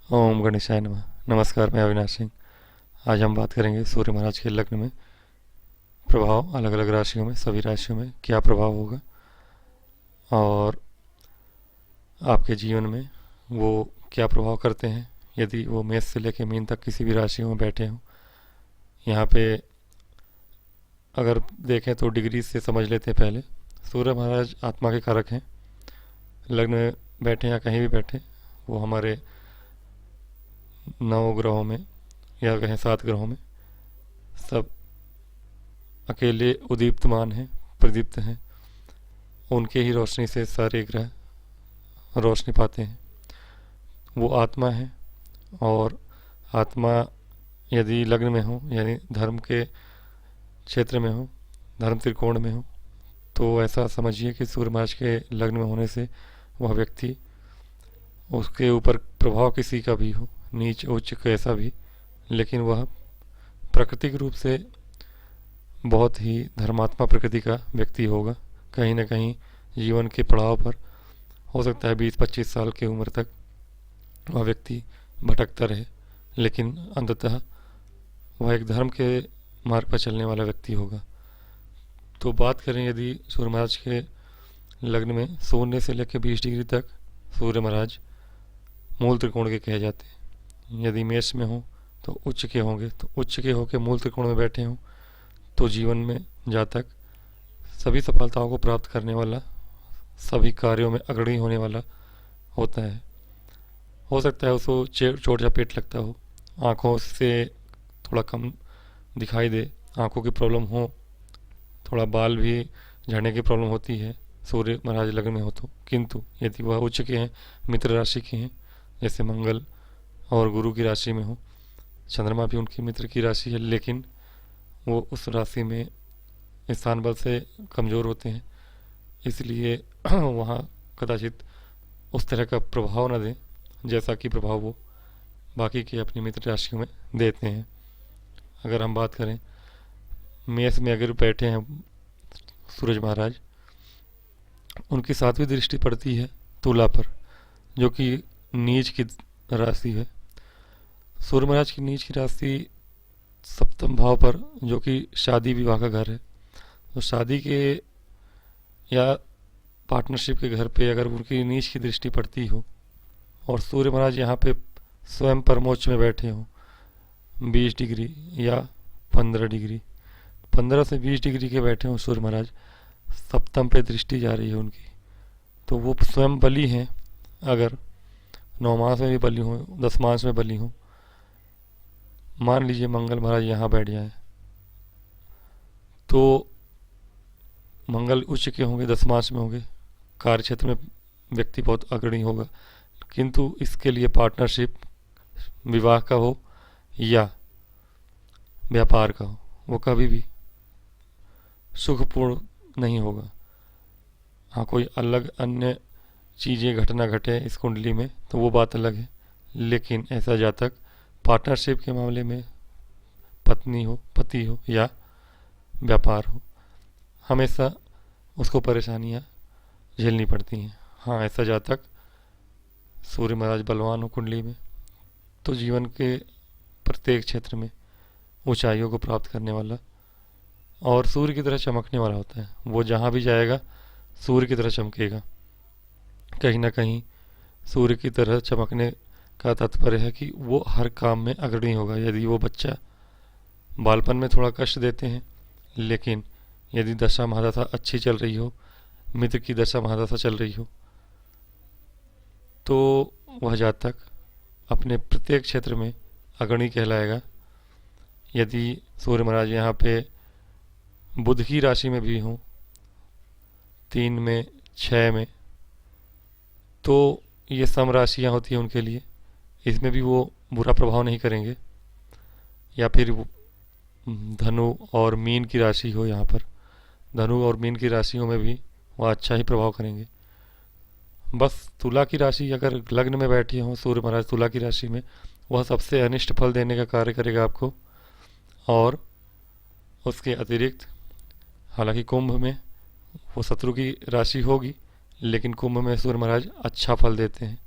ओम गणेशाय नमः। नमस्कार, मैं अविनाश सिंह। आज हम बात करेंगे सूर्य महाराज के लग्न में प्रभाव, अलग अलग राशियों में, सभी राशियों में क्या प्रभाव होगा और आपके जीवन में वो क्या प्रभाव करते हैं यदि वो मेष से लेकर मीन तक किसी भी राशियों में बैठे हों। यहाँ पे अगर देखें तो डिग्री से समझ लेते हैं पहले। सूर्य महाराज आत्मा के कारक हैं। लग्न में बैठे या कहीं भी बैठे, वो हमारे 9 ग्रहों में या कहें 7 ग्रहों में सब अकेले उदीप्तमान हैं, प्रदीप्त हैं। उनके ही रोशनी से सारे ग्रह रोशनी पाते हैं। वो आत्मा है, और आत्मा यदि लग्न में हो यानी धर्म के क्षेत्र में हो, धर्म त्रिकोण में हो, तो ऐसा समझिए कि सूर्य महाराज के लग्न में होने से वह व्यक्ति, उसके ऊपर प्रभाव किसी का भी हो, नीच उच्च कैसा भी, लेकिन वह प्राकृतिक रूप से बहुत ही धर्मात्मा प्रकृति का व्यक्ति होगा। कहीं ना कहीं जीवन के पड़ाव पर हो सकता है 20-25 साल की उम्र तक वह व्यक्ति भटकता रहे, लेकिन अंततः वह एक धर्म के मार्ग पर चलने वाला व्यक्ति होगा। तो बात करें यदि सूर्य महाराज के लग्न में शून्य से लेकर 20 डिग्री तक सूर्य महाराज मूल त्रिकोण के कहे जाते हैं। यदि मेष में हो तो उच्च के होंगे, तो उच्च के होकर मूल त्रिकोण में बैठे हों तो जीवन में जातक सभी सफलताओं को प्राप्त करने वाला, सभी कार्यों में अग्रणी होने वाला होता है। हो सकता है उसको चोट या पेट लगता हो, आँखों से थोड़ा कम दिखाई दे, आँखों की प्रॉब्लम हो, थोड़ा बाल भी झड़ने की प्रॉब्लम होती है सूर्य महाराज लग्न में हो तो। किंतु यदि वह उच्च के हैं, मित्र राशि के हैं, जैसे मंगल और गुरु की राशि में हो, चंद्रमा भी उनकी मित्र की राशि है, लेकिन वो उस राशि में स्थान बल से कमज़ोर होते हैं, इसलिए वहाँ कदाचित उस तरह का प्रभाव न दें जैसा कि प्रभाव वो बाकी के अपनी मित्र राशियों में देते हैं। अगर हम बात करें मेष में अगर बैठे हैं सूरज महाराज, उनकी 7वीं दृष्टि पड़ती है तुला पर, जो कि नीच की राशि है। सूर्य महाराज की नीच की राशि सप्तम भाव पर, जो कि शादी विवाह का घर है। तो शादी के या पार्टनरशिप के घर पे अगर उनकी नीच की दृष्टि पड़ती हो और सूर्य महाराज यहाँ पे स्वयं परमोच्च में बैठे हों 20 डिग्री या 15 डिग्री, 15 से 20 डिग्री के बैठे हों सूर्य महाराज, सप्तम पे दृष्टि जा रही है उनकी, तो वो स्वयं बली हैं। अगर 9 मास में भी बली हो, 10 मास में बली हो, मान लीजिए मंगल महाराज यहाँ बैठ जाए, तो मंगल उच्च के होंगे, 10 मास में होंगे, कार्य क्षेत्र में व्यक्ति बहुत अग्रणी होगा। किंतु इसके लिए पार्टनरशिप विवाह का हो या व्यापार का हो, वो कभी भी सुखपूर्ण नहीं होगा। हाँ, कोई अलग अन्य चीज़ें घटना घटे इस कुंडली में तो वो बात अलग है, लेकिन ऐसा जातक पार्टनरशिप के मामले में पत्नी हो, पति हो या व्यापार हो, हमेशा उसको परेशानियाँ झेलनी पड़ती हैं। हाँ, ऐसा जातक सूर्य महाराज बलवान हो कुंडली में तो जीवन के प्रत्येक क्षेत्र में ऊंचाइयों को प्राप्त करने वाला और सूर्य की तरह चमकने वाला होता है। वो जहाँ भी जाएगा सूर्य की तरह चमकेगा। कहीं ना कहीं सूर्य की तरह चमकने का तात्पर्य है कि वो हर काम में अग्रणी होगा। यदि वो बच्चा बालपन में थोड़ा कष्ट देते हैं, लेकिन यदि दशा महादशा अच्छी चल रही हो, मित्र की दशा महादशा चल रही हो, तो वह जातक अपने प्रत्येक क्षेत्र में अग्रणी कहलाएगा। यदि सूर्य महाराज यहाँ पे बुध की राशि में भी हों, 3 में, 6 में, तो ये सम राशियाँ होती हैं उनके लिए, इसमें भी वो बुरा प्रभाव नहीं करेंगे। या फिर धनु और मीन की राशि हो, यहाँ पर धनु और मीन की राशियों में भी वह अच्छा ही प्रभाव करेंगे। बस तुला की राशि अगर लग्न में बैठी हो सूर्य महाराज तुला की राशि में, वह सबसे अनिष्ट फल देने का कार्य करेगा आपको। और उसके अतिरिक्त हालांकि कुंभ में वो शत्रु की राशि होगी, लेकिन कुंभ में सूर्य महाराज अच्छा फल देते हैं।